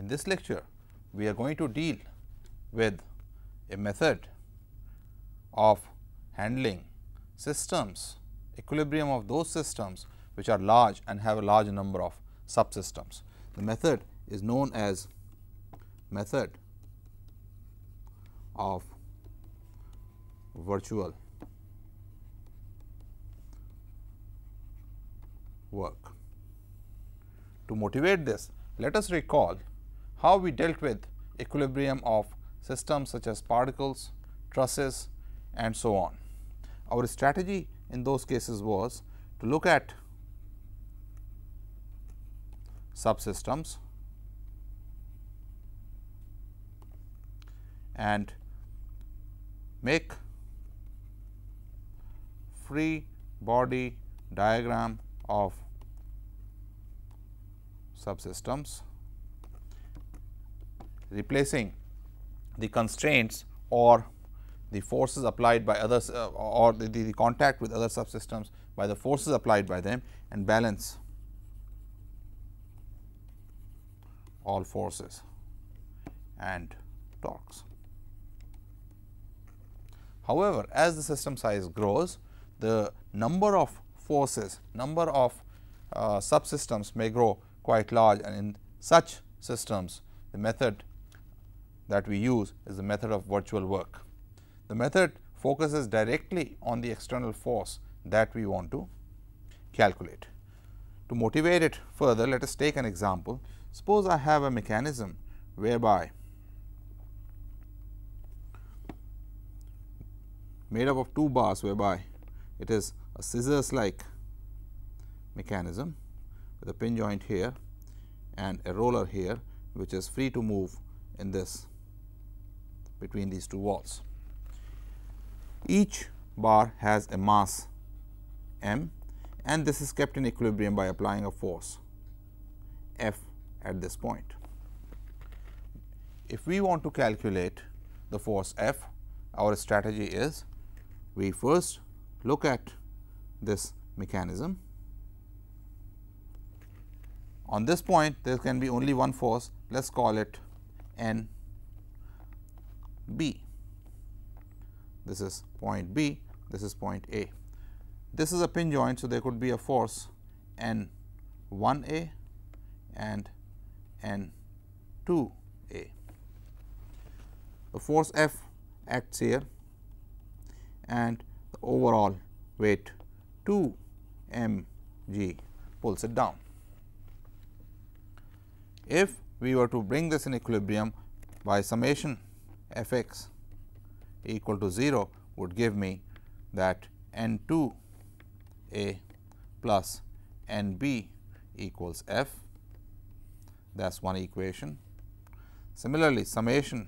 In this lecture, we are going to deal with a method of handling systems, equilibrium of those systems which are large and have a large number of subsystems. The method is known as method of virtual work. To motivate this, let us recall how we dealt with equilibrium of systems such as particles, trusses and so on. Our strategy in those cases was to look at subsystems and make free body diagram of subsystems, replacing the constraints or the forces applied by others or the contact with other subsystems by the forces applied by them, and balance all forces and torques. However, as the system size grows, the number of forces, number of subsystems may grow quite large, and in such systems the method that we use is the method of virtual work. The method focuses directly on the external force that we want to calculate. To motivate it further, let us take an example. Suppose I have a mechanism whereby made up of two bars, whereby it is a scissors like mechanism with a pin joint here and a roller here, which is free to move in this between these two walls. Each bar has a mass m, and this is kept in equilibrium by applying a force F at this point. If we want to calculate the force F, our strategy is we first look at this mechanism. On this point, there can be only one force, let us call it N B. This is point B, this is point A. This is a pin joint, so there could be a force N 1A and N 2A. The force F acts here and the overall weight 2 mg pulls it down. If we were to bring this in equilibrium by summation f x equal to 0 would give me that N 2 A plus N B equals F. That is one equation. Similarly, summation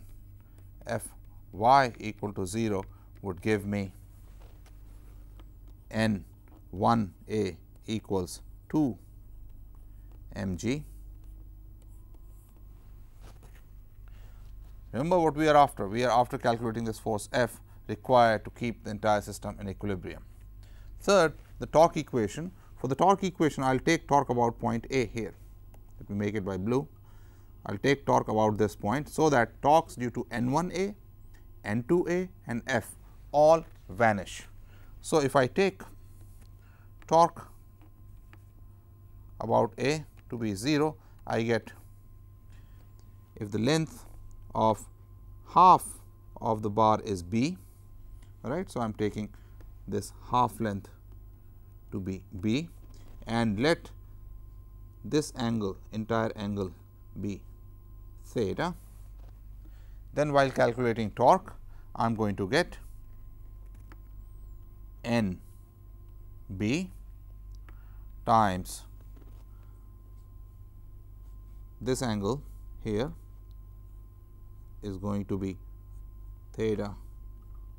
f y equal to 0 would give me N 1 A equals 2 mg. Remember what we are after. We are after calculating this force F required to keep the entire system in equilibrium. Third, the torque equation. For the torque equation, I will take torque about point A here. Let me make it by blue. I will take torque about this point, so that torques due to N 1 A, N 2 A and F all vanish. So, if I take torque about A to be 0, I get, if the length of half of the bar is B, right. So, I am taking this half length to be B, and let this angle, entire angle be theta. Then while calculating torque, I am going to get N B times this angle here is going to be theta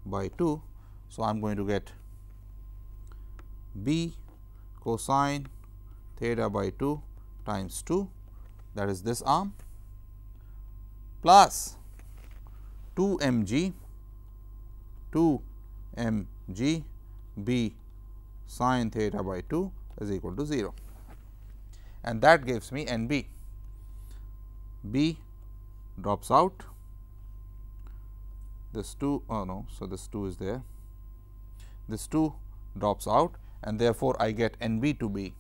by 2. So, I am going to get B cosine theta by 2 times 2, that is this arm, plus 2 mg B sin theta by 2 is equal to 0, and that gives me N B. B drops out, this 2, oh no, so this 2 is there, this 2 drops out, and therefore, I get n b to be,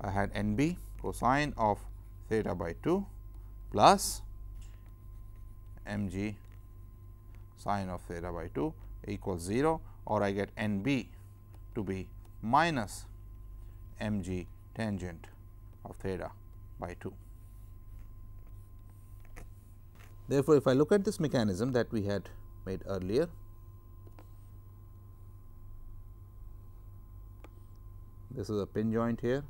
I had n b cosine of theta by 2 plus m g sine of theta by 2 equals 0, or I get n b to be minus m g tangent of theta by 2. Therefore, if I look at this mechanism that we had made earlier, this is a pin joint here,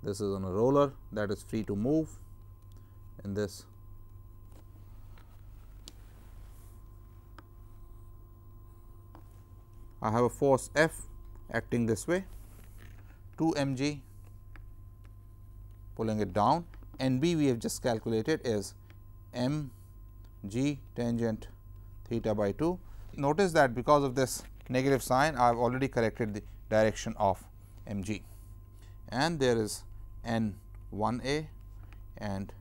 this is on a roller that is free to move in this I have a force F acting this way, 2 mg pulling it down, n b we have just calculated is m g tangent theta by 2. Notice that because of this negative sign, I have already corrected the direction of m g, and there is n 1 a and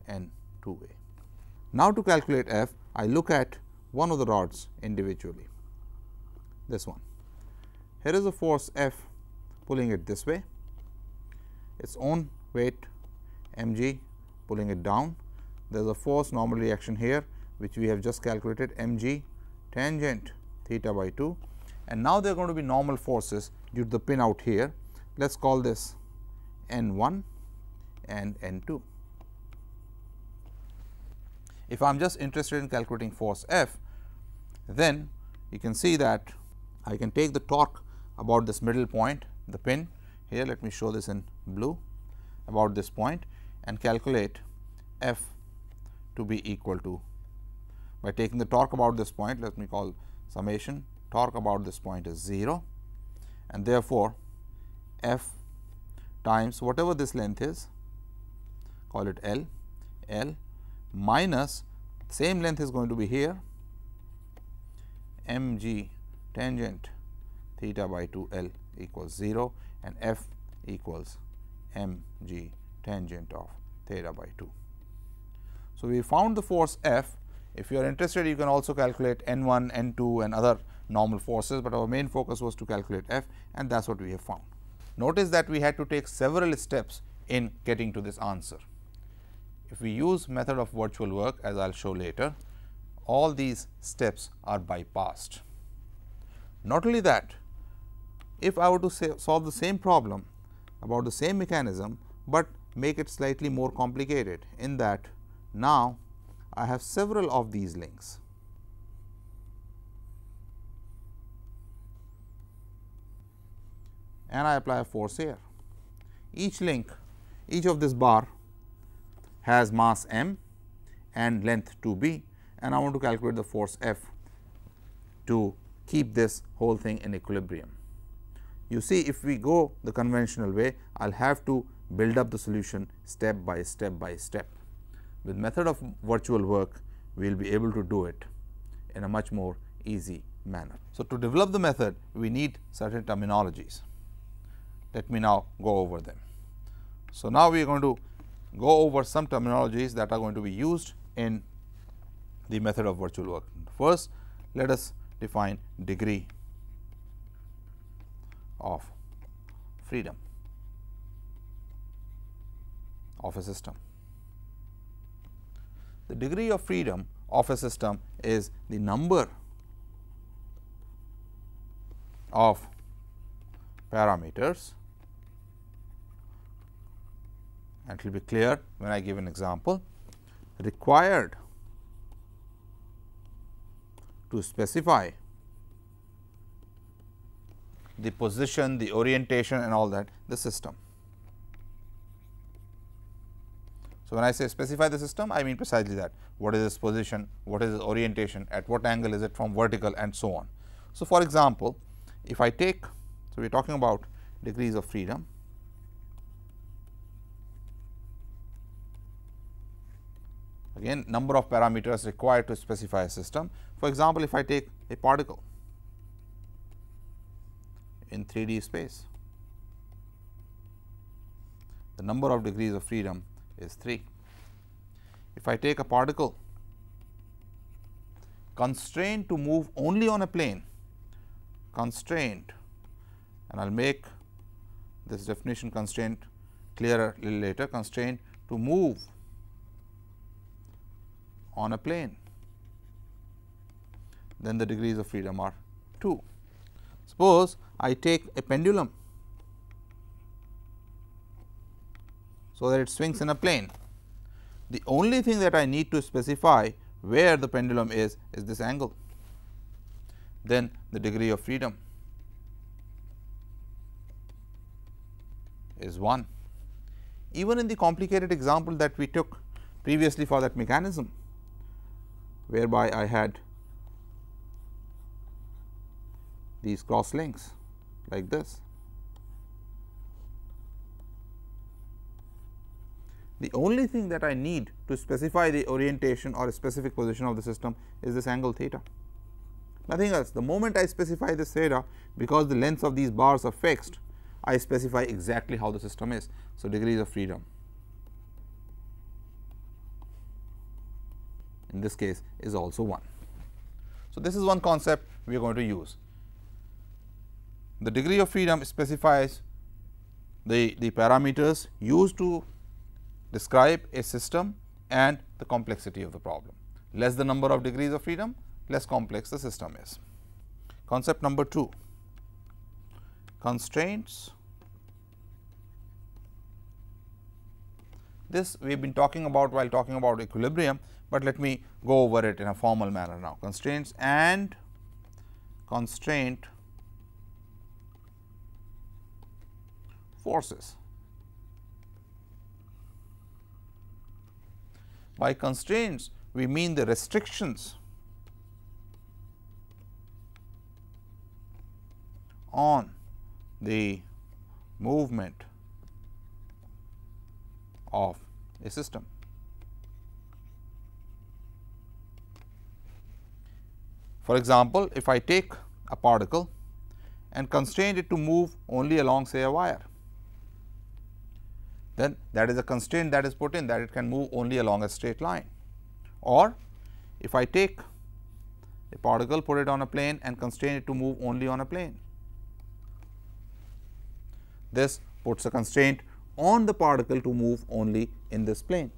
n 2 a. Now, to calculate F, I look at one of the rods individually, this one. Here is a force F pulling it this way, its own weight m g pulling it down. There is a force normal reaction here, which we have just calculated, m g tangent theta by 2, and now there are going to be normal forces due to the pin out here. Let us call this n 1 and n 2. If I am just interested in calculating force F, then you can see that I can take the torque about this middle point, the pin here, let me show this in blue, about this point, and calculate F to be equal to, by taking the torque about this point, let me call summation, torque about this point is 0, and therefore, F times whatever this length is, call it L, L minus same length is going to be here, m g tangent theta by 2 L equals 0, and F equals m g tangent of theta by 2. So, we found the force F. If you are interested, you can also calculate n 1, n 2 and other normal forces, but our main focus was to calculate F, and that is what we have found. Notice that we had to take several steps in getting to this answer. If we use method of virtual work, as I will show later, all these steps are bypassed. Not only that, if I were to solve the same problem about the same mechanism, but make it slightly more complicated, in that now I have several of these links. And I apply a force here. Each link, each of this bar has mass m and length 2 b, and I want to calculate the force F to keep this whole thing in equilibrium. You see, if we go the conventional way, I will have to build up the solution step by step by step. With method of virtual work, we will be able to do it in a much more easy manner. So, to develop the method, we need certain terminologies. Let me now go over them. So, now we are going to go over some terminologies that are going to be used in the method of virtual work. First, let us define degree of freedom of a system. The degree of freedom of a system is the number of parameters, and it will be clear when I give an example, required to specify the position, the orientation and all that, the system. So, when I say specify the system, I mean precisely that. What is its position, what is its orientation, at what angle is it from vertical, and so on. So, for example, if I take, so we are talking about degrees of freedom. Again, number of parameters required to specify a system. For example, if I take a particle in 3D space, the number of degrees of freedom is 3. if I take a particle constrained to move only on a plane, constrained, and I will make this definition constraint clearer a little later, constrained to move on a plane, then the degrees of freedom are 2. Suppose I take a pendulum so that it swings in a plane. The only thing that I need to specify where the pendulum is this angle, then the degree of freedom is 1. Even in the complicated example that we took previously for that mechanism, whereby I had these cross links like this, the only thing that I need to specify the orientation or a specific position of the system is this angle theta, nothing else. The moment I specify this theta, because the lengths of these bars are fixed, I specify exactly how the system is. So, degrees of freedom in this case is also 1. So, this is one concept we are going to use. The degree of freedom specifies the parameters used to describe a system and the complexity of the problem. Less the number of degrees of freedom, less complex the system is. Concept number 2, constraints. This we have been talking about while talking about equilibrium, but let me go over it in a formal manner now. Constraints and constraint forces. By constraints, we mean the restrictions on the movement of a system. For example, if I take a particle and constrain it to move only along, say, a wire, then that is a constraint that is put in, that it can move only along a straight line. Or if I take a particle, put it on a plane and constrain it to move only on a plane, this puts a constraint on the particle to move only in this plane.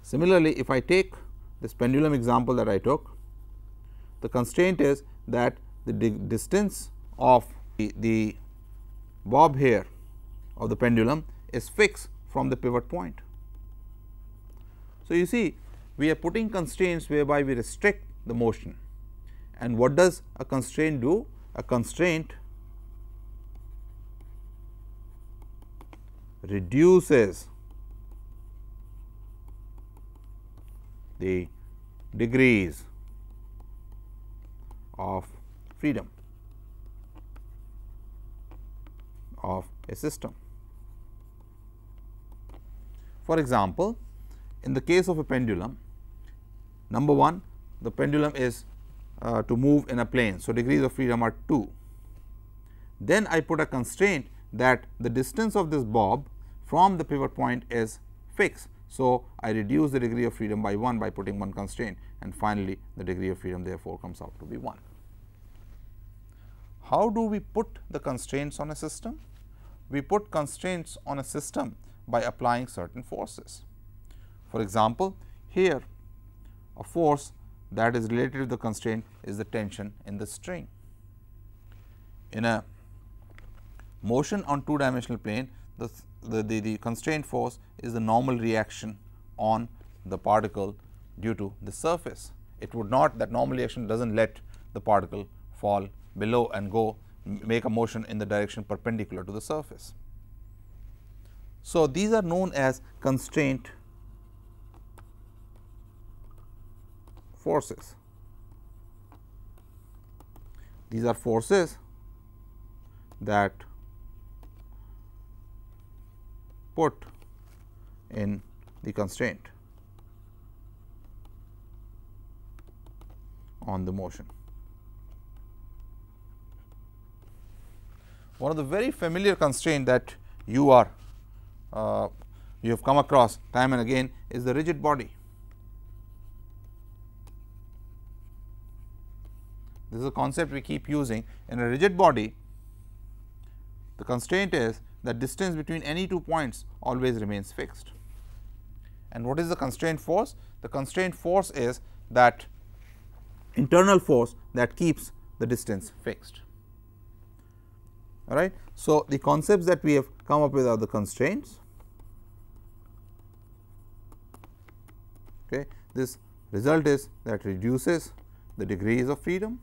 Similarly, if I take this pendulum example that I took, the constraint is that the distance of the bob hair of the pendulum is fixed from the pivot point. So, you see, we are putting constraints whereby we restrict the motion, and what does a constraint do? A constraint reduces the degrees of freedom of a system. For example, in the case of a pendulum, number 1, the pendulum is to move in a plane. So, degrees of freedom are 2. Then I put a constraint that the distance of this bob from the pivot point is fixed. So, I reduce the degree of freedom by 1 by putting one constraint, and finally, the degree of freedom therefore comes out to be 1. How do we put the constraints on a system? We put constraints on a system by applying certain forces. For example, here a force that is related to the constraint is the tension in the string. In a motion on 2-dimensional plane, the constraint force is the normal reaction on the particle due to the surface. It would not, that normal reaction does not let the particle fall below and go make a motion in the direction perpendicular to the surface. So, these are known as constraint forces. These are forces that put in the constraint on the motion. One of the very familiar constraint that you have come across time and again is the rigid body. This is a concept we keep using. In a rigid body, the constraint is that distance between any two points always remains fixed. And what is the constraint force? The constraint force is that internal force that keeps the distance fixed. All right. So, the concepts that we have come up with are the constraints. Okay. This result is that reduces the degrees of freedom,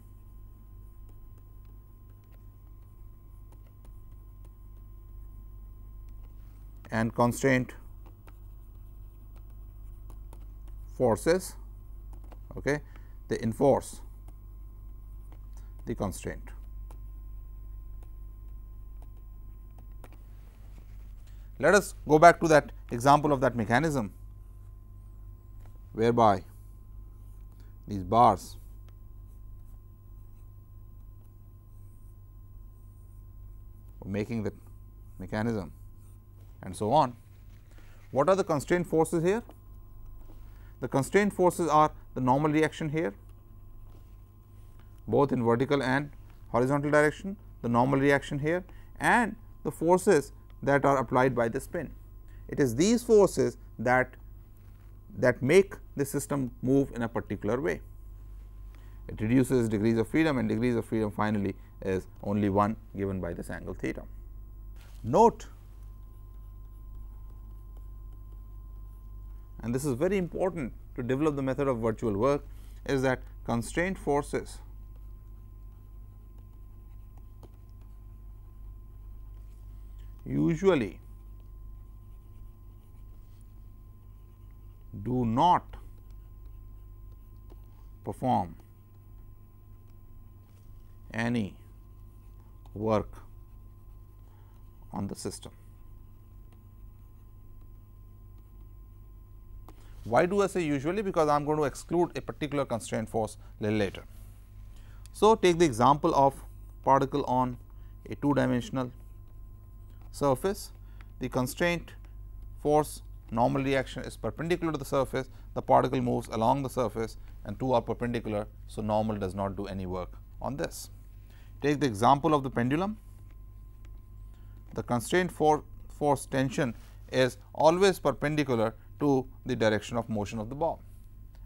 and constraint forces, okay, they enforce the constraint. Let us go back to that example of that mechanism whereby these bars are making the mechanism and so on. What are the constraint forces here? The constraint forces are the normal reaction here, both in vertical and horizontal direction, the normal reaction here, and the forces that are applied by the spin. It is these forces that make the system move in a particular way. It reduces degrees of freedom, and degrees of freedom finally is only 1 given by this angle theta. Note, and this is very important to develop the method of virtual work, is that constraint forces usually do not perform any work on the system. Why do I say usually? Because I am going to exclude a particular constraint force a little later. So, take the example of particle on a two-dimensional surface. The constraint force normal reaction is perpendicular to the surface, the particle moves along the surface and two are perpendicular. So, normal does not do any work on this. Take the example of the pendulum. The constraint force tension is always perpendicular to the direction of motion of the ball,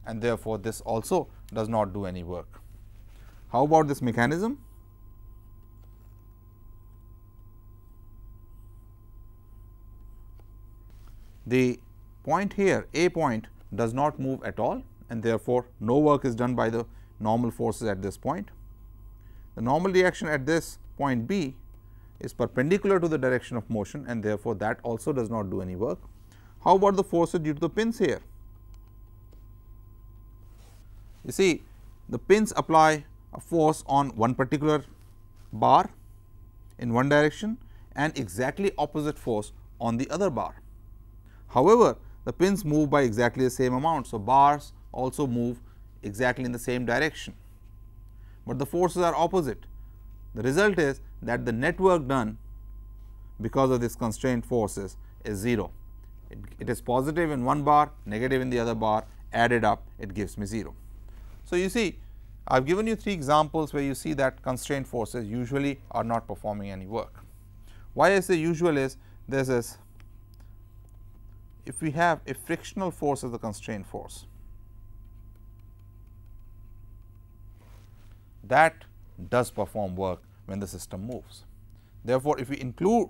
and therefore, this also does not do any work. How about this mechanism? The point here, A point, does not move at all, and therefore, no work is done by the normal forces at this point. The normal reaction at this point B is perpendicular to the direction of motion, and therefore, that also does not do any work. How about the forces due to the pins here? You see, the pins apply a force on one particular bar in one direction and exactly opposite force on the other bar. However, the pins move by exactly the same amount. So, bars also move exactly in the same direction, but the forces are opposite. The result is that the net work done because of this constraint forces is 0. It is positive in one bar, negative in the other bar, added up it gives me 0. So, you see, I have given you 3 examples where you see that constraint forces usually are not performing any work. Why I say usual is this is, if we have a frictional force as the constraint force, that does perform work when the system moves. Therefore, if we include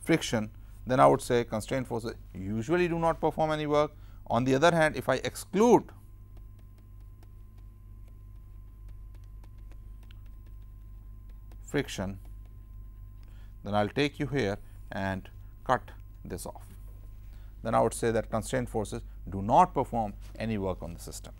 friction, then I would say constraint forces usually do not perform any work. On the other hand, if I exclude friction, then I will take you here and cut this off. Then I would say that constraint forces do not perform any work on the system.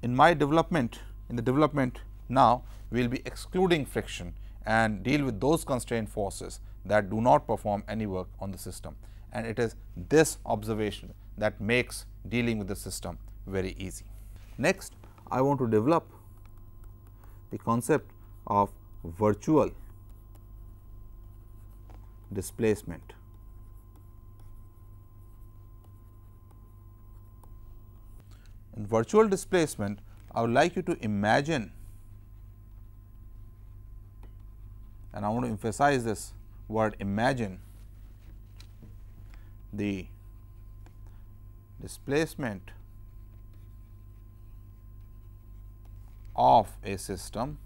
In my development, in the development now, we will be excluding friction and deal with those constraint forces that do not perform any work on the system, and it is this observation that makes dealing with the system very easy. Next, I want to develop the concept of virtual displacement. In virtual displacement, I would like you to imagine, and I want to emphasize this word imagine, the displacement of a system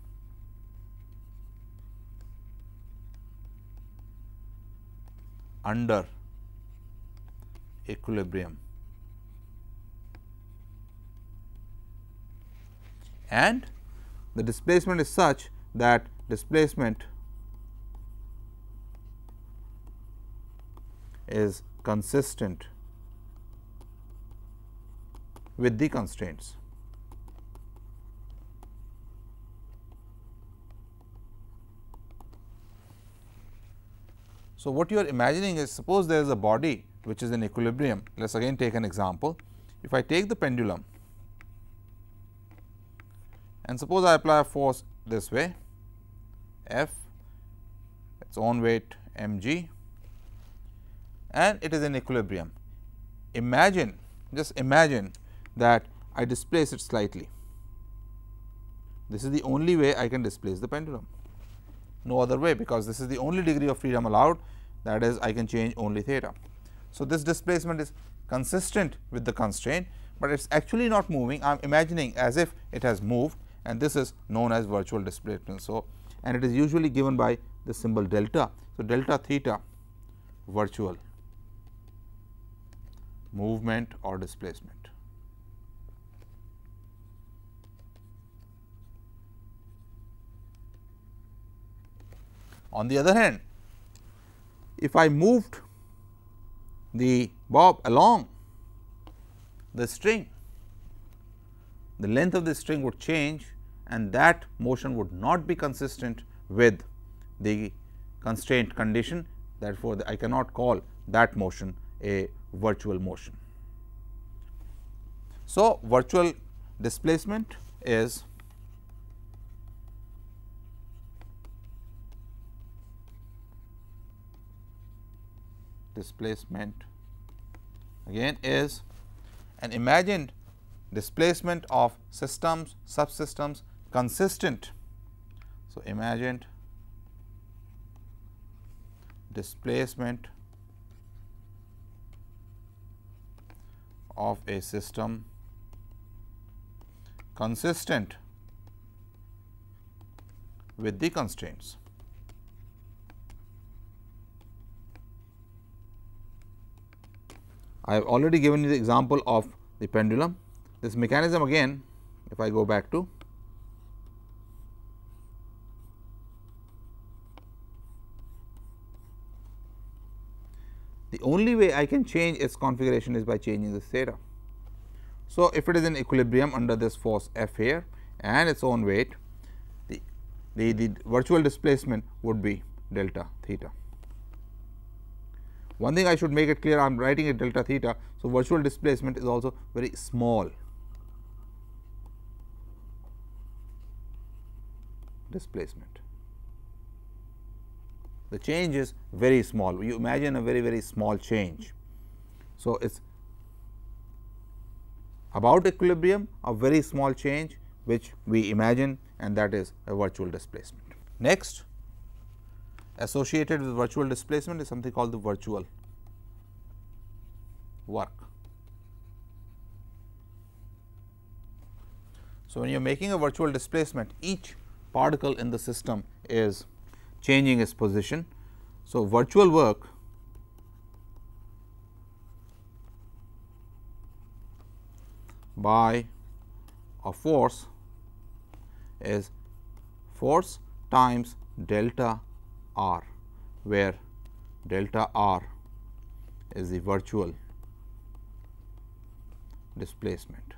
under equilibrium, and the displacement is such that displacement is consistent with the constraints. So, what you are imagining is, suppose there is a body which is in equilibrium. Let us again take an example. If I take the pendulum and suppose I apply a force this way, F, its own weight mg, and it is in equilibrium. Imagine, just imagine that I displace it slightly. This is the only way I can displace the pendulum. No other way, because this is the only degree of freedom allowed, that is, I can change only theta. So, this displacement is consistent with the constraint, but it is actually not moving. I am imagining as if it has moved, and this is known as virtual displacement. So, and it is usually given by the symbol delta. So, delta theta virtual movement or displacement. On the other hand, if I moved the bob along the string, the length of the string would change, and that motion would not be consistent with the constraint condition. Therefore, I cannot call that motion a virtual motion. So, virtual displacement is again is an imagined displacement of systems, subsystems consistent. So, imagined displacement of a system consistent with the constraints. I have already given you the example of the pendulum. This mechanism again, if I go back to the only way I can change its configuration is by changing this theta. So, if it is in equilibrium under this force F here and its own weight, the virtual displacement would be delta theta. One thing I should make it clear, I am writing it delta theta. So, virtual displacement is also very small displacement. The change is very small. You imagine a very small change. So, it is about equilibrium, a very small change which we imagine, and that is a virtual displacement. Next, associated with virtual displacement is something called the virtual work. So, when you are making a virtual displacement, each particle in the system is changing its position. So, virtual work by a force is force times delta r, where delta r is the virtual displacement.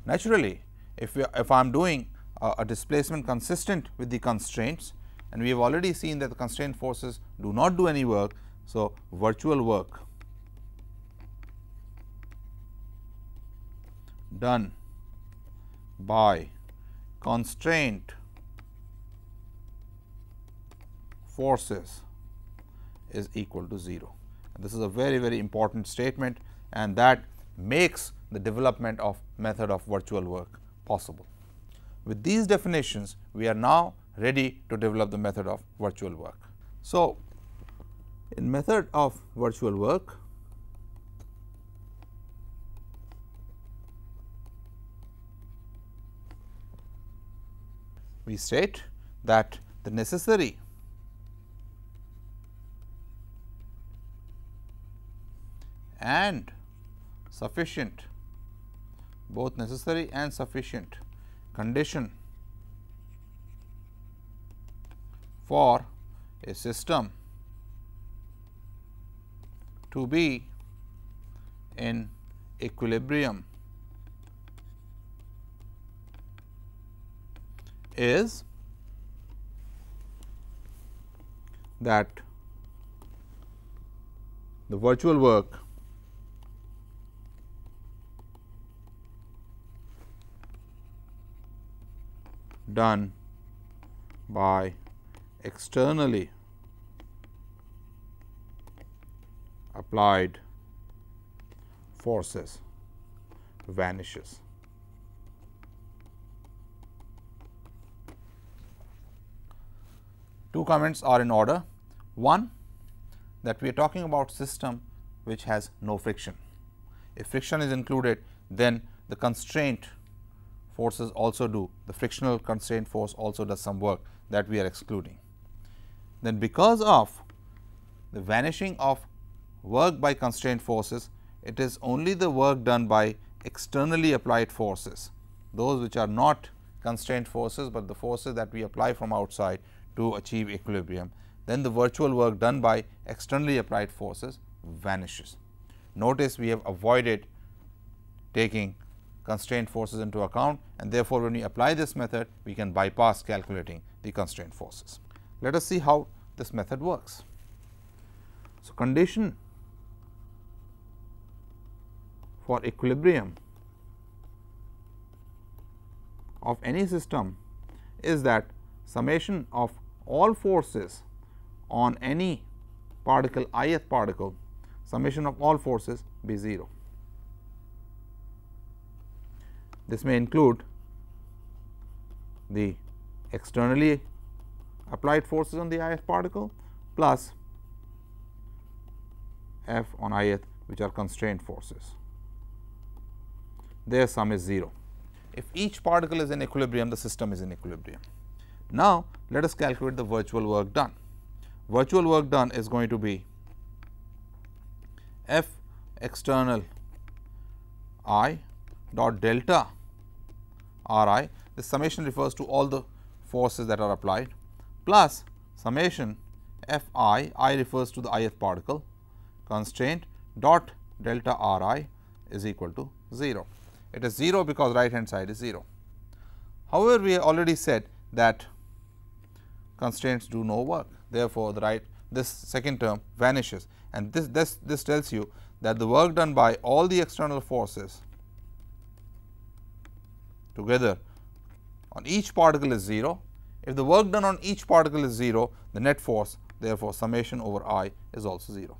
Naturally, if I am doing a displacement consistent with the constraints, and we have already seen that the constraint forces do not do any work. So, virtual work done by constraint forces is equal to 0. And this is a very important statement, and that makes the development of method of virtual work possible. With these definitions, we are now ready to develop the method of virtual work. So, in method of virtual work, we state that the necessary and sufficient, both necessary and sufficient condition for a system to be in equilibrium is that the virtual work done by externally applied forces vanishes. Two comments are in order. One, that we are talking about system which has no friction. If friction is included, then the constraint forces also do, the frictional constraint force also does some work that we are excluding. Then because of the vanishing of work by constraint forces, it is only the work done by externally applied forces, those which are not constraint forces, but the forces that we apply from outside to achieve equilibrium. Then the virtual work done by externally applied forces vanishes. Notice we have avoided taking constraint forces into account, and therefore, when we apply this method, we can bypass calculating the constraint forces. Let us see how this method works. So, condition for equilibrium of any system is that summation of all forces on any particle, ith particle, summation of all forces be 0. This may include the externally applied forces on the ith particle plus F on ith, which are constraint forces. Their sum is 0. If each particle is in equilibrium, the system is in equilibrium. Now, let us calculate the virtual work done. Virtual work done is going to be F external I dot delta R I. This summation refers to all the forces that are applied, plus summation F I refers to the ith particle, constraint dot delta R I is equal to 0. It is 0 because right hand side is 0. However, we have already said that constraints do no work. Therefore, this second term vanishes, and this tells you that the work done by all the external forces together on each particle is 0. If the work done on each particle is 0, the net force, therefore, summation over I is also 0,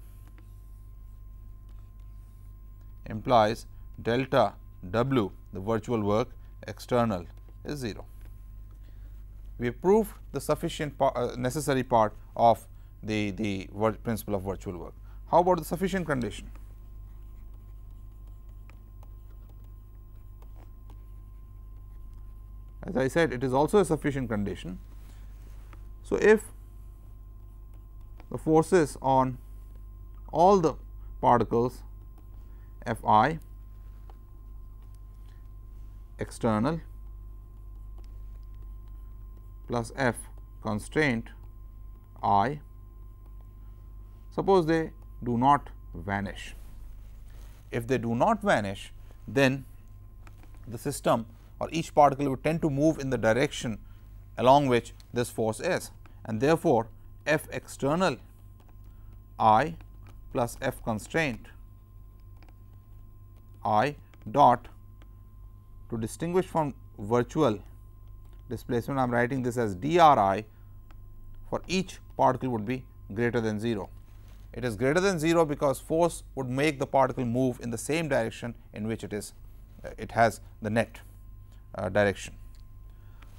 implies delta W, the virtual work external, is 0. We have proved the sufficient necessary part of the principle of virtual work. How about the sufficient condition? As I said, it is also a sufficient condition. So, if the forces on all the particles F I external plus F constraint I, suppose they do not vanish. If they do not vanish, then the system or each particle would tend to move in the direction along which this force is, and therefore, F external I plus F constraint I dot, to distinguish from virtual displacement, I am writing this as dRi for each particle would be greater than 0. It is greater than 0 because force would make the particle move in the same direction in which it has the net direction.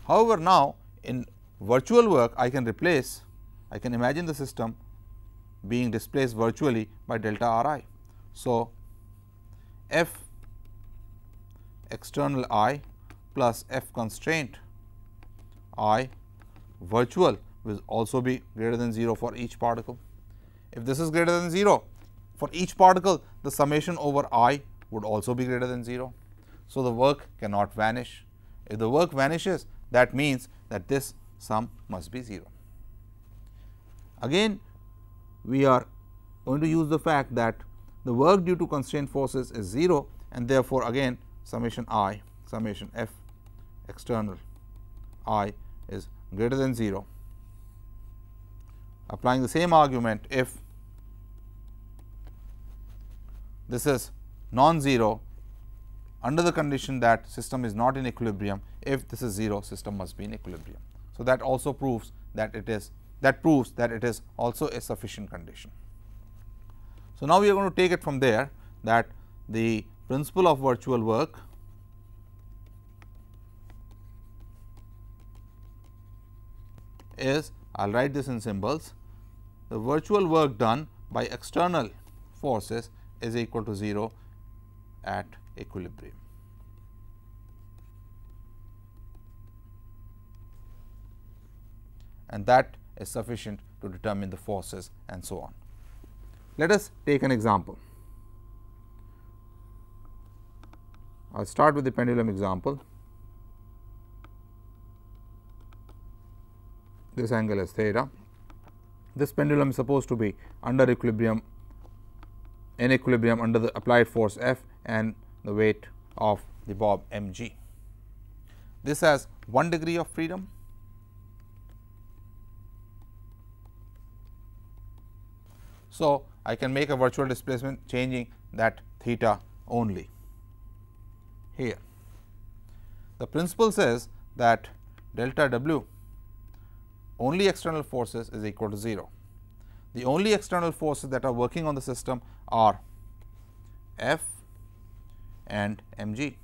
However, now in virtual work I can imagine the system being displaced virtually by delta r I. So, f external I plus f constraint I virtual will also be greater than 0 for each particle. If this is greater than 0 for each particle, the summation over I would also be greater than 0. So, the work cannot vanish. If the work vanishes, that means that this sum must be 0. Again, we are going to use the fact that the work due to constraint forces is 0, and therefore, again summation I, summation f external I is greater than 0. Applying the same argument, if this is non-zero under the condition that system is not in equilibrium, if this is 0, system must be in equilibrium. So, that also proves that it is also a sufficient condition. So, now we are going to take it from there that the principle of virtual work is, I will write this in symbols, the virtual work done by external forces is equal to 0 at equilibrium. And that is sufficient to determine the forces and so on. Let us take an example. I will start with the pendulum example. This angle is theta. This pendulum is supposed to be under equilibrium, in equilibrium under the applied force F and the weight of the bob mg. This has 1 degree of freedom. So, I can make a virtual displacement changing that theta only here. The principle says that delta W only external forces is equal to 0. The only external forces that are working on the system are F and mg,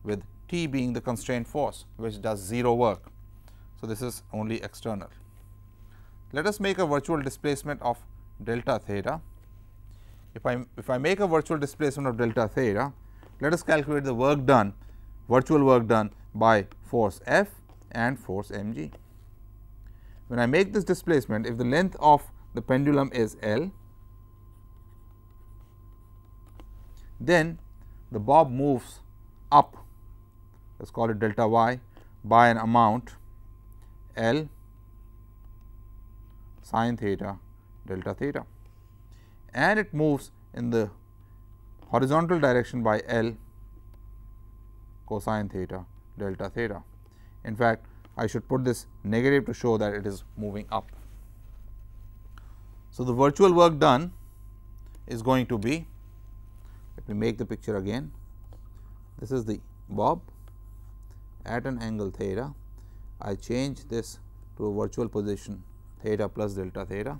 with T being the constraint force which does 0 work. So, this is only external. Let us make a virtual displacement of delta theta. If I make a virtual displacement of delta theta, let us calculate the work done, virtual work done by force F and force mg. When I make this displacement, if the length of the pendulum is L, then the bob moves up, let us call it delta y, by an amount L sin theta delta theta, and it moves in the horizontal direction by L cosine theta delta theta. In fact, I should put this negative to show that it is moving up. So, the virtual work done is going to be, let me make the picture again, this is the bob at an angle theta. I change this to a virtual position theta plus delta theta,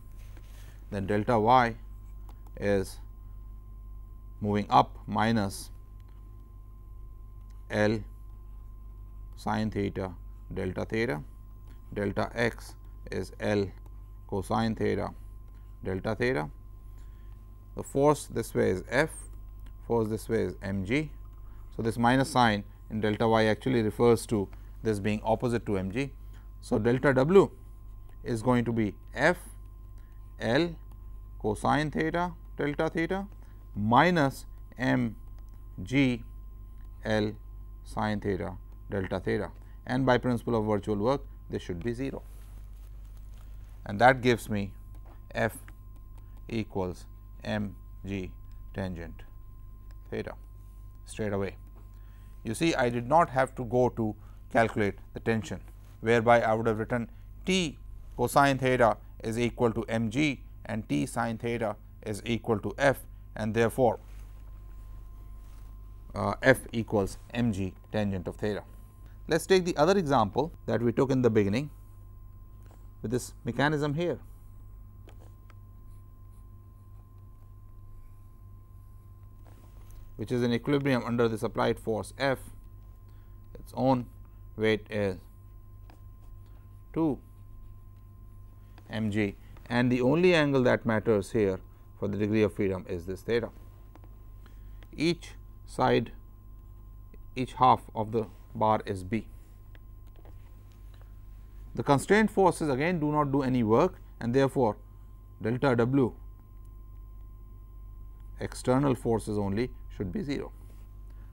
then delta y is moving up minus L sin theta delta theta, delta x is L cosine theta delta theta. The force this way is F, force this way is mg. So, this minus sign in delta y actually refers to this being opposite to mg. So, delta w is going to be F L cosine theta delta theta minus m g L sin theta delta theta, and by principle of virtual work this should be 0, and that gives me F equals m g tangent theta straight away. You see, I did not have to go to calculate the tension, whereby I would have written T cosine theta is equal to mg and T sin theta is equal to F, and therefore, F equals mg tangent of theta. Let us take the other example that we took in the beginning with this mechanism here. which is in equilibrium under this applied force F, its own weight is 2 mg, and the only angle that matters here for the degree of freedom is this theta. Each side, each half of the bar is B. The constraint forces again do not do any work, and therefore, delta W external forces only should be 0.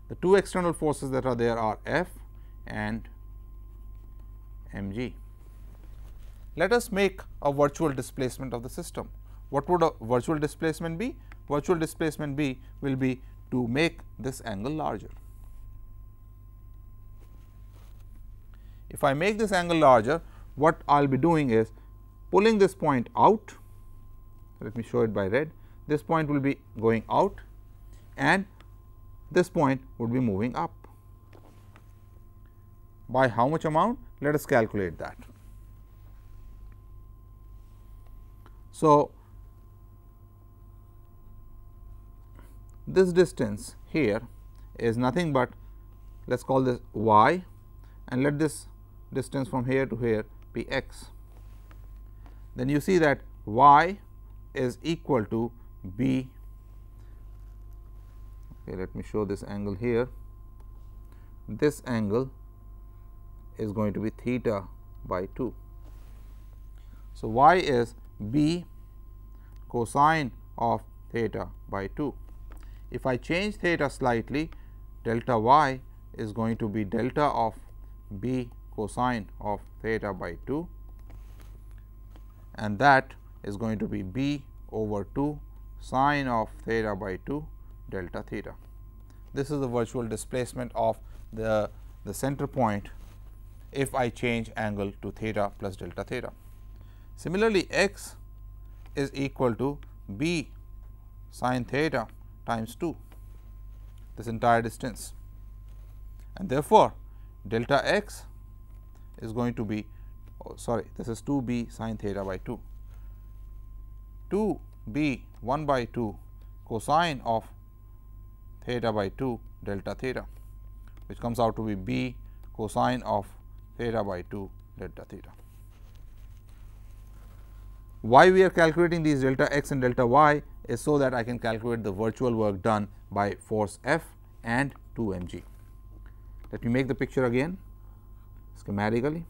The two external forces that are there are F and mg. Let us make a virtual displacement of the system. What would a virtual displacement be? Virtual displacement will be to make this angle larger. If I make this angle larger, what I will be doing is pulling this point out. Let me show it by red. This point will be going out and this point would be moving up. By how much amount? Let us calculate that. So, this distance here is nothing but, let us call this y, and let this distance from here to here be x. Then you see that y is equal to b. Okay, let me show this angle here. This angle is going to be theta by 2. So, y is b cosine of theta by 2. If I change theta slightly, delta y is going to be delta of b cosine of theta by 2, and that is going to be b over 2 sine of theta by 2 delta theta. This is the virtual displacement of the center point if I change angle to theta plus delta theta. Similarly, x is equal to b sine theta times 2, this entire distance, and therefore, delta x is going to be, this is 2 b sine theta by 2, 2 b 1 by 2 cosine of theta by 2 delta theta, which comes out to be b cosine of theta by 2 delta theta. Why we are calculating these delta x and delta y is so that I can calculate the virtual work done by force F and 2 mg. Let me make the picture again schematically,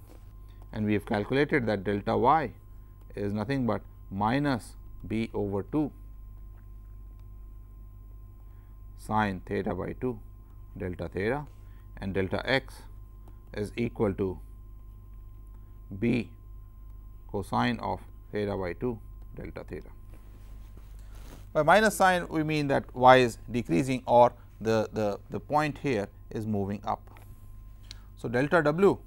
and we have calculated that delta y is nothing but minus b over 2 sine theta by 2 delta theta, and delta x is equal to b cosine of theta by 2 delta theta. By minus sign, we mean that y is decreasing, or the point here is moving up. So, delta W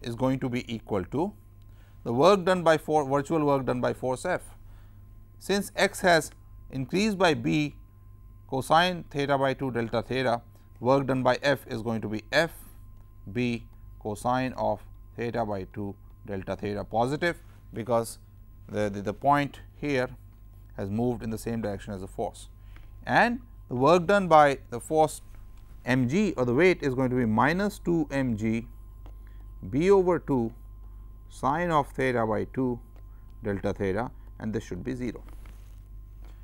is going to be equal to the work done by virtual work done by force F. Since x has increased by b cosine theta by 2 delta theta, work done by F is going to be F b cosine of theta by 2 delta theta, positive, because the point here has moved in the same direction as the force, and the work done by the force mg, or the weight, is going to be minus 2 mg b over 2 sine of theta by 2 delta theta, and this should be 0.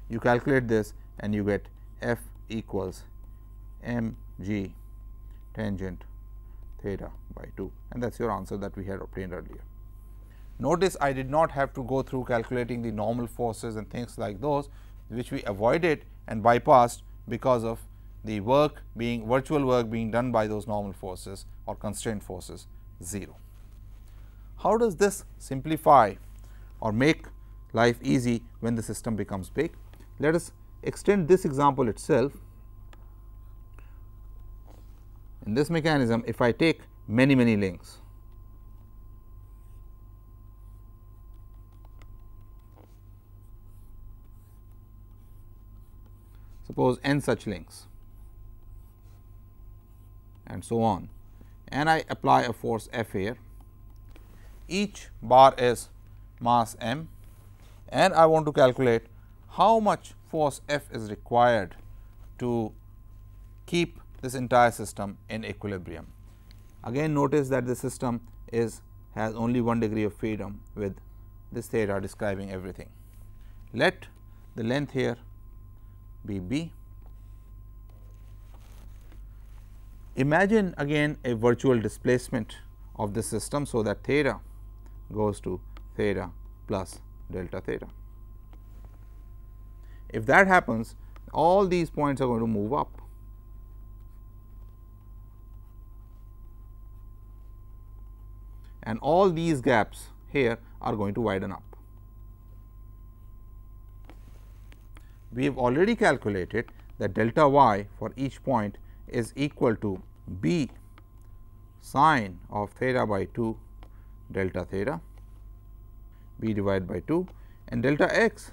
You calculate this and you get F equals mg tangent theta by 2, and that is your answer that we had obtained earlier. Notice I did not have to go through calculating the normal forces and things like those, which we avoided and bypassed because of the work being virtual work being done by those normal forces or constraint forces 0. How does this simplify or make life easy when the system becomes big? Let us extend this example itself. In this mechanism, if I take many links, suppose n such links and so on, and I apply a force F here. Each bar is mass m, and I want to calculate how much force F is required to keep this entire system in equilibrium. Again notice that the system has only 1 degree of freedom with this theta describing everything. Let the length here be b. Imagine again a virtual displacement of this system, so that theta goes to theta plus delta theta. If that happens, all these points are going to move up. And all these gaps here are going to widen up. We have already calculated that delta y for each point is equal to b sine of theta by 2 delta theta, b divided by 2, and delta x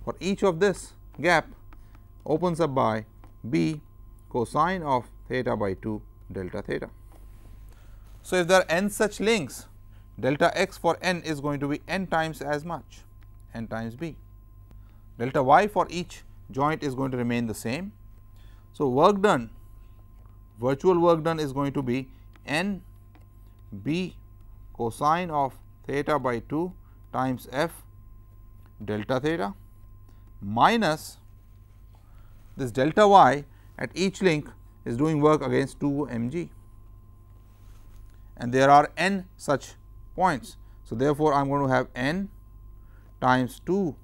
for each of this gap opens up by b cosine of theta by 2 delta theta. So, if there are n such links, delta x for n is going to be n times as much, n times b. Delta y for each joint is going to remain the same. So, work done, virtual work done is going to be n b cosine of theta by 2 times f delta theta minus this delta y at each link is doing work against 2 mg, and there are n such points. So, therefore, I am going to have n times 2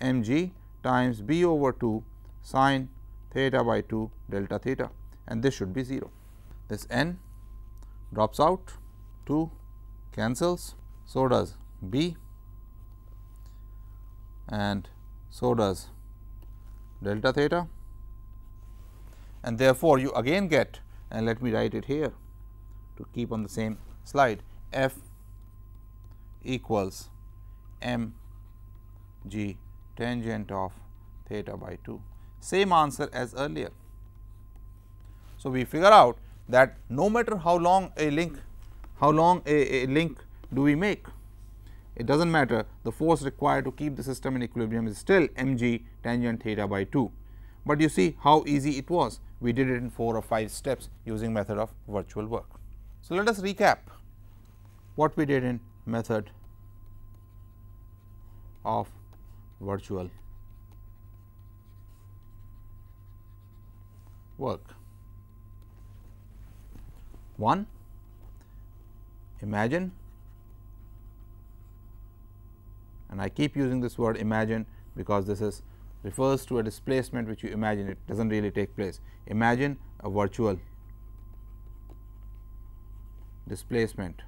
mg times b over 2 sine theta by 2 delta theta, and this should be 0. This n drops out, 2 cancels, so does b, and so does delta theta, and therefore, you again get, and let me write it here to keep on the same slide, f equals m g tangent of theta by 2, same answer as earlier. So, we figure out that no matter how long a link do we make, it does not matter, the force required to keep the system in equilibrium is still mg tangent theta by 2. But you see how easy it was, we did it in 4 or 5 steps using method of virtual work. So, let us recap what we did in method of virtual work. 1, imagine, and I keep using this word imagine because this is refers to a displacement which you imagine, it does not really take place. Imagine a virtual displacement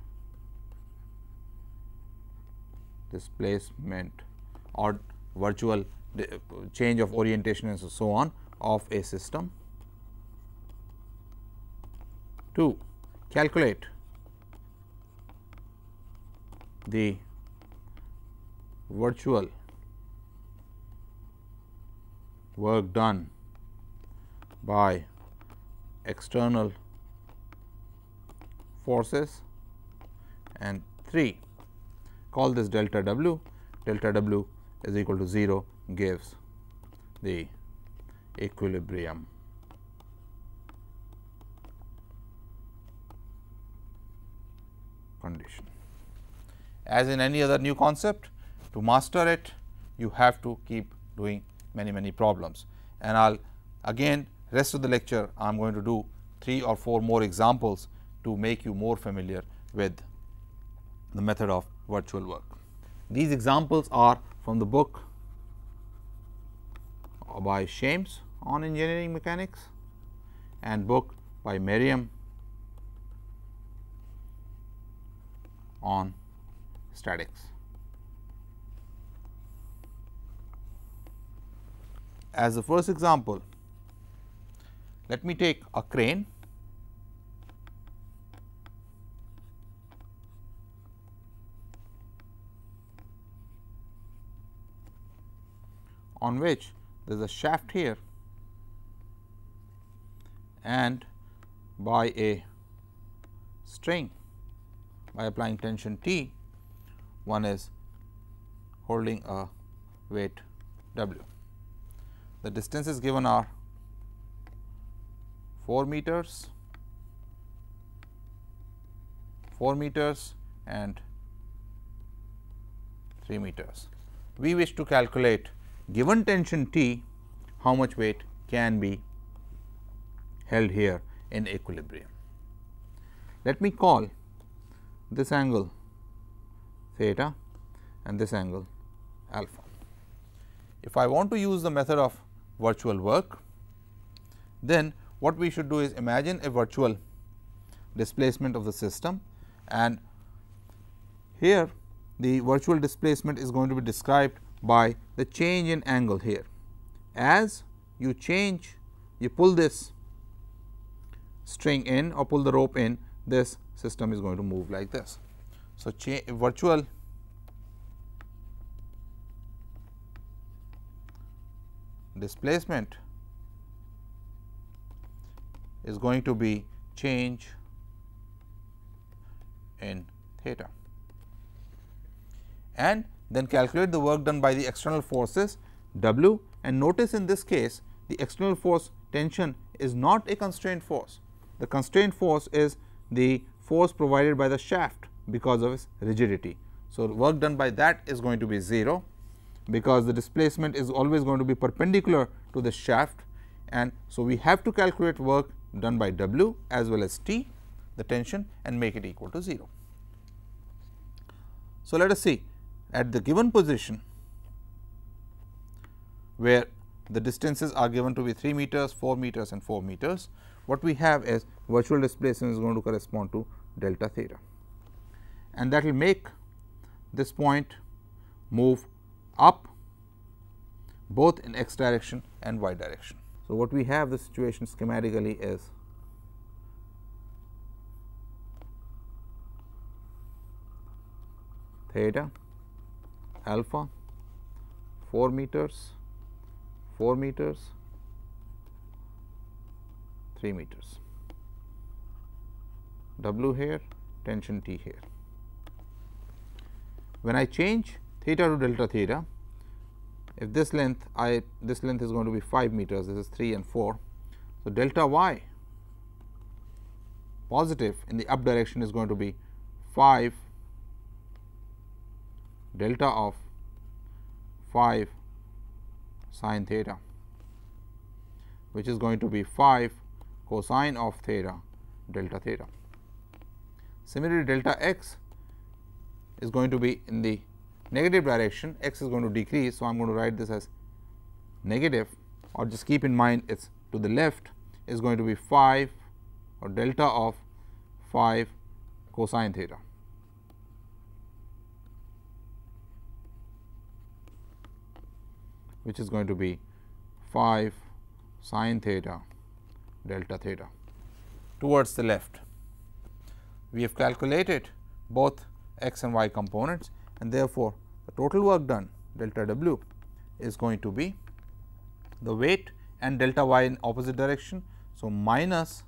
or virtual change of orientation and so on of a system. 2, calculate the virtual work done by external forces, and 3, call this delta w is equal to 0, gives the equilibrium condition. As in any other new concept, to master it you have to keep doing many problems, and I will again rest of the lecture I am going to do 3 or 4 more examples to make you more familiar with the method of virtual work. These examples are from the book by Shames on engineering mechanics and book by Merriam on statics. As the first example, let me take a crane on which there is a shaft here, and by a string, by applying tension T, one is holding a weight W. The distances given are 4 meters, 4 meters and 3 meters. We wish to calculate given tension T, how much weight can be held here in equilibrium. Let me call this angle theta and this angle alpha. If I want to use the method of virtual work, then what we should do is imagine a virtual displacement of the system, and here the virtual displacement is going to be described by the change in angle here. As you change, you pull this string in or pull the rope in, this system is going to move like this. So, virtual displacement is going to be change in theta, and then calculate the work done by the external forces W, and notice in this case the external force tension is not a constraint force. The constraint force is the force provided by the shaft because of its rigidity. So, work done by that is going to be 0, because the displacement is always going to be perpendicular to the shaft, and so we have to calculate work done by W as well as T, the tension, and make it equal to 0. So, let us see at the given position where the distances are given to be 3 meters, 4 meters and 4 meters, what we have is virtual displacement is going to correspond to delta theta, and that will make this point move up both in x direction and y direction. So, what we have the situation schematically is theta alpha 4 meters, 4 meters, 3 meters, W here, tension T here. When I change theta to delta theta, if this length is going to be 5 meters, this is 3 and 4. So, delta y positive in the up direction is going to be 5 delta of 5 sin theta, which is going to be 5 cosine of theta delta theta. Similarly, delta x is going to be in the negative direction, x is going to decrease. So, I am going to write this as negative, or just keep in mind it is to the left, is going to be 5 or delta of 5 cosine theta. Which is going to be 5 sin theta delta theta. Towards the left, we have calculated both x and y components, and therefore, the total work done delta W is going to be the weight and delta y in opposite direction. So, minus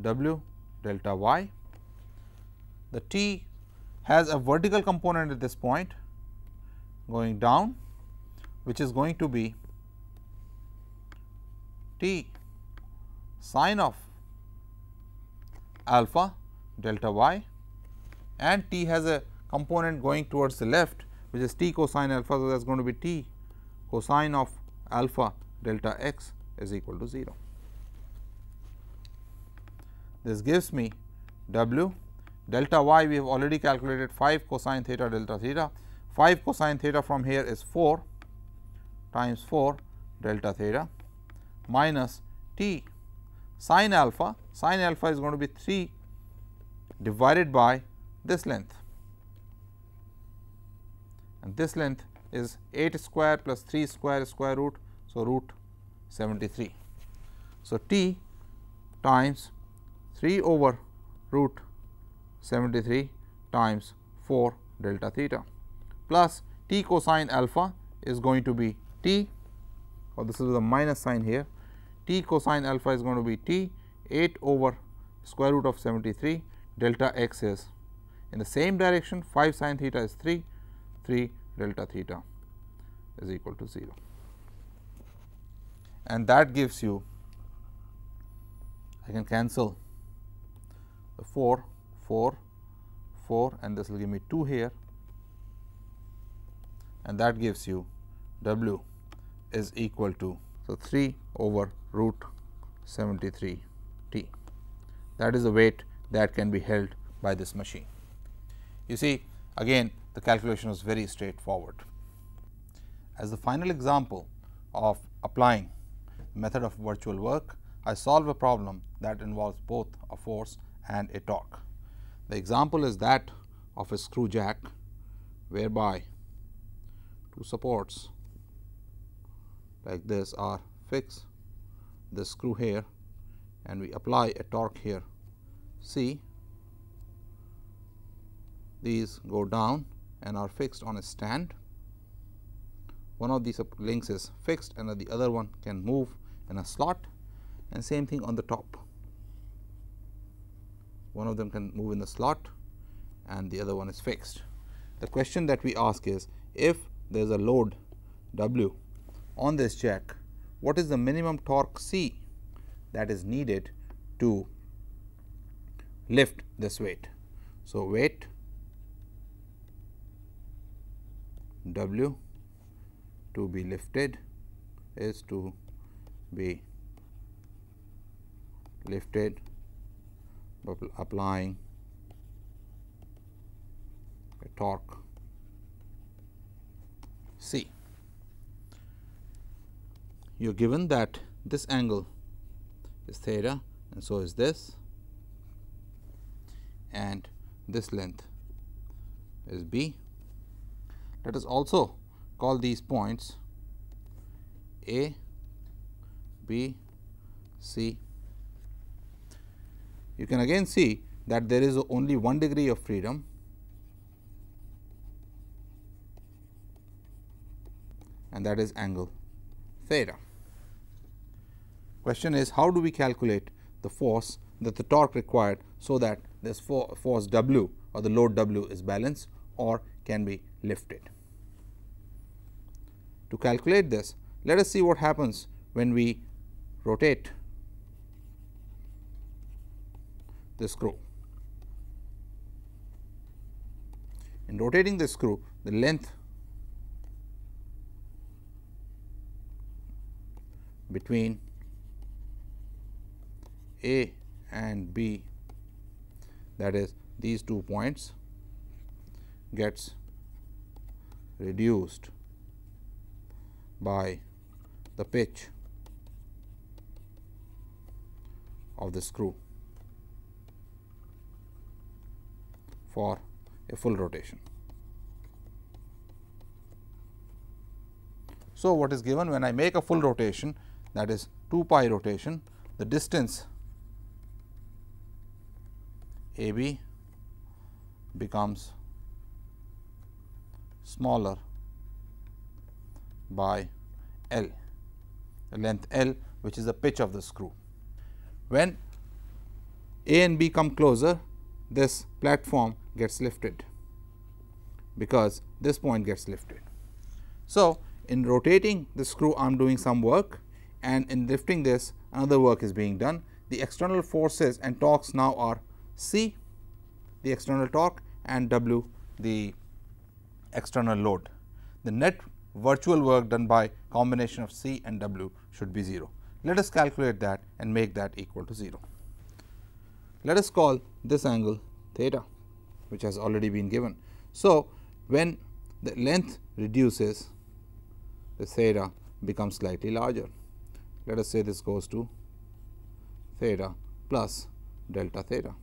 W delta y. The T has a vertical component at this point going down, which is going to be T sin of alpha delta y, and T has a component going towards the left, which is T cosine alpha. So, that is going to be T cosine of alpha delta x is equal to 0. This gives me W delta y. We have already calculated 5 cosine theta delta theta. 5 cosine theta from here is 4 times 4 delta theta minus T sin alpha. Sin alpha is going to be 3 divided by this length, and this length is 8 square plus 3 square square root. So, root 73. So, T times 3 over root 73 times 4 delta theta plus T cosine alpha is going to be T, or this is with a minus sign here. T cosine alpha is going to be T 8 over square root of 73, delta x is in the same direction, 5 sin theta is 3 delta theta is equal to 0, and that gives you I can cancel the 4, 4, 4 and this will give me 2 here, and that gives you W is equal to, so 3 over root 73 T. That is the weight that can be held by this machine. You see, again the calculation was very straightforward. As the final example of applying the method of virtual work, I solve a problem that involves both a force and a torque. The example is that of a screw jack, whereby two supports like this are fixed the screw here, and we apply a torque here C. These go down and are fixed on a stand. One of these links is fixed and the other one can move in a slot, and same thing on the top. One of them can move in the slot and the other one is fixed. The question that we ask is, if there is a load W on this jack, what is the minimum torque C that is needed to lift this weight? So, weight W to be lifted is to be lifted by applying a torque C. You are given that this angle is theta and so is this, and this length is B. Let us also call these points A, B, C. You can again see that there is only one degree of freedom, and that is angle theta. Question is, how do we calculate the force that the torque required so that this force W or the load W is balanced or can be lifted? To calculate this, let us see what happens when we rotate the screw. In rotating the screw, the length between A and B, that is these 2 points, gets reduced by the pitch of the screw for a full rotation. So, what is given when I make a full rotation, that is 2 pi rotation, the distance AB becomes smaller by L, the length L, which is the pitch of the screw. When A and B come closer, this platform gets lifted because this point gets lifted. So, in rotating the screw, I am doing some work, and in lifting this, another work is being done. The external forces and torques now are C, the external torque, and W, the external load. The net virtual work done by combination of C and W should be 0. Let us calculate that and make that equal to 0. Let us call this angle theta, which has already been given. So, when the length reduces, the theta becomes slightly larger. Let us say this goes to theta plus delta theta,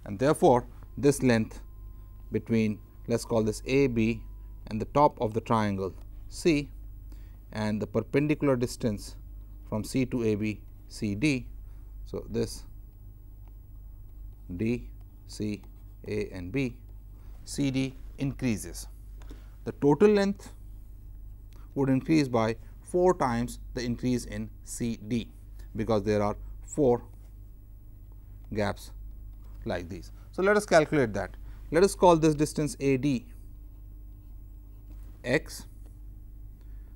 and therefore, this length between, let us call this A B, and the top of the triangle C, and the perpendicular distance from C to AB C D. So, this D, C, A and B, C D increases. The total length would increase by 4 times the increase in C D, because there are 4 gaps like these. So, let us calculate that. Let us call this distance A D x.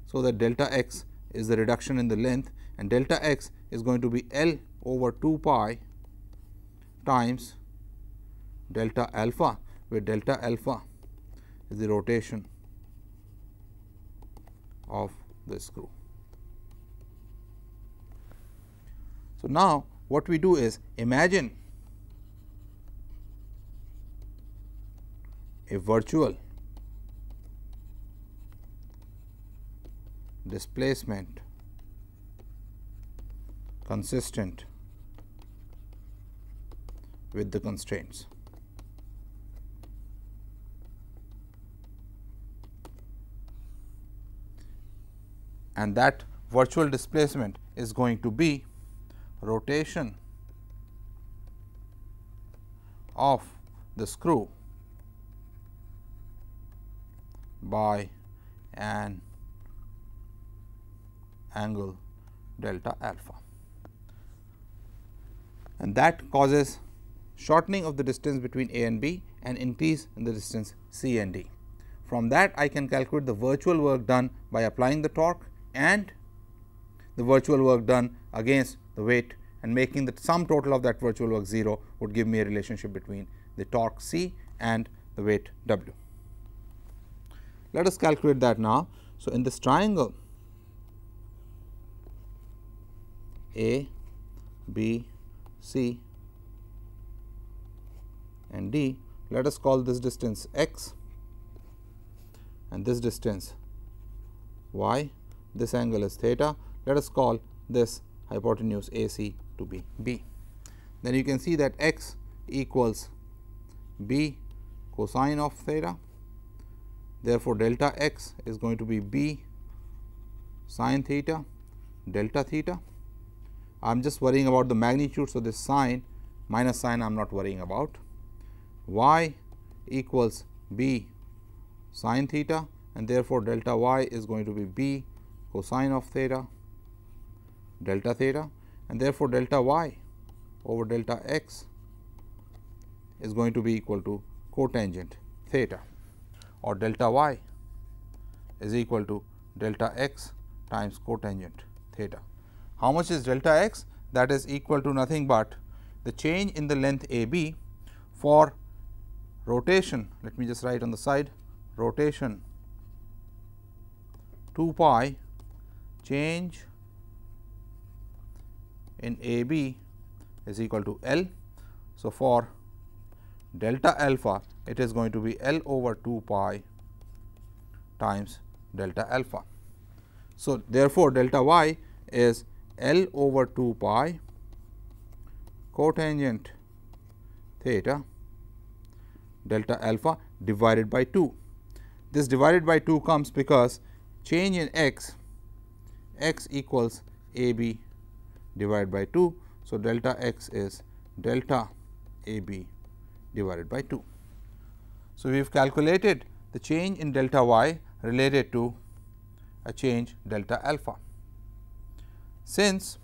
So, that delta x is the reduction in the length, and delta x is going to be L over 2 pi times delta alpha, where delta alpha is the rotation of the screw. So, now what we do is imagine a virtual displacement consistent with the constraints. And that virtual displacement is going to be rotation of the screw by an angle delta alpha, and that causes shortening of the distance between A and B and increase in the distance C and D. From that I can calculate the virtual work done by applying the torque and the virtual work done against the weight, and making the sum total of that virtual work 0 would give me a relationship between the torque C and the weight W. Let us calculate that now. So, in this triangle A, B, C and D, let us call this distance x and this distance y, this angle is theta. Let us call this hypotenuse AC to be B. Then you can see that x equals B cosine of theta. Therefore, delta x is going to be B sin theta delta theta. I am just worrying about the magnitude. So, this sign minus sign I am not worrying about. Y equals B sin theta, and therefore, delta y is going to be B cosine of theta delta theta, and therefore, delta y over delta x is going to be equal to cotangent theta, or delta y is equal to delta x times cotangent theta. How much is delta x? That is equal to nothing but the change in the length A B for rotation. Let me just write on the side, rotation 2 pi change in A B is equal to L. So, for delta alpha it is going to be L over 2 pi times delta alpha. So, therefore, delta y is L over 2 pi cotangent theta delta alpha divided by 2. This divided by 2 comes because change in x, x equals A B divided by 2. So, delta x is delta A B divided by 2. So, we have calculated the change in delta y related to a change delta alpha. Since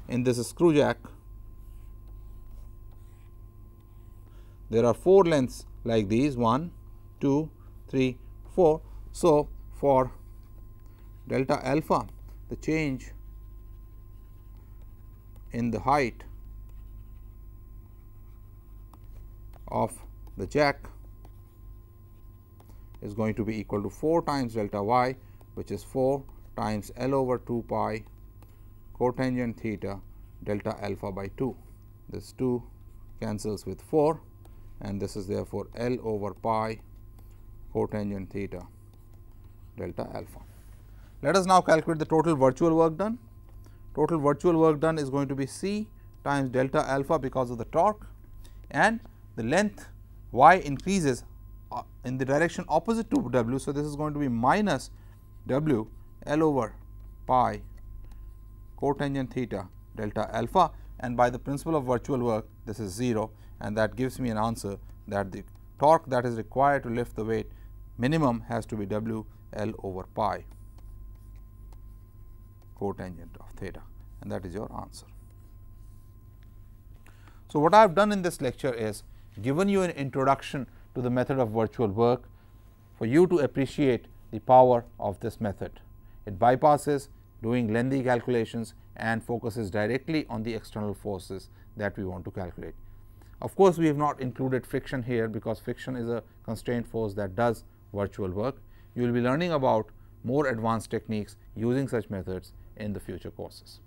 in this screw jack there are 4 lengths like these 1, 2, 3, 4. So, for delta alpha the change in the height of the jack is going to be equal to 4 times delta y, which is 4 times L over 2 pi cotangent theta delta alpha by 2. This 2 cancels with 4, and this is therefore L over pi cotangent theta delta alpha. Let us now calculate the total virtual work done. Total virtual work done is going to be C times delta alpha because of the torque, and the length y increases in the direction opposite to W. So, this is going to be minus W L over pi cotangent theta delta alpha, and by the principle of virtual work this is 0, and that gives me an answer that the torque that is required to lift the weight minimum has to be W L over pi cotangent of theta, and that is your answer. So, what I have done in this lecture is given you an introduction to the method of virtual work for you to appreciate the power of this method. It bypasses doing lengthy calculations and focuses directly on the external forces that we want to calculate. Of course, we have not included friction here, because friction is a constraint force that does virtual work. You will be learning about more advanced techniques using such methods in the future courses.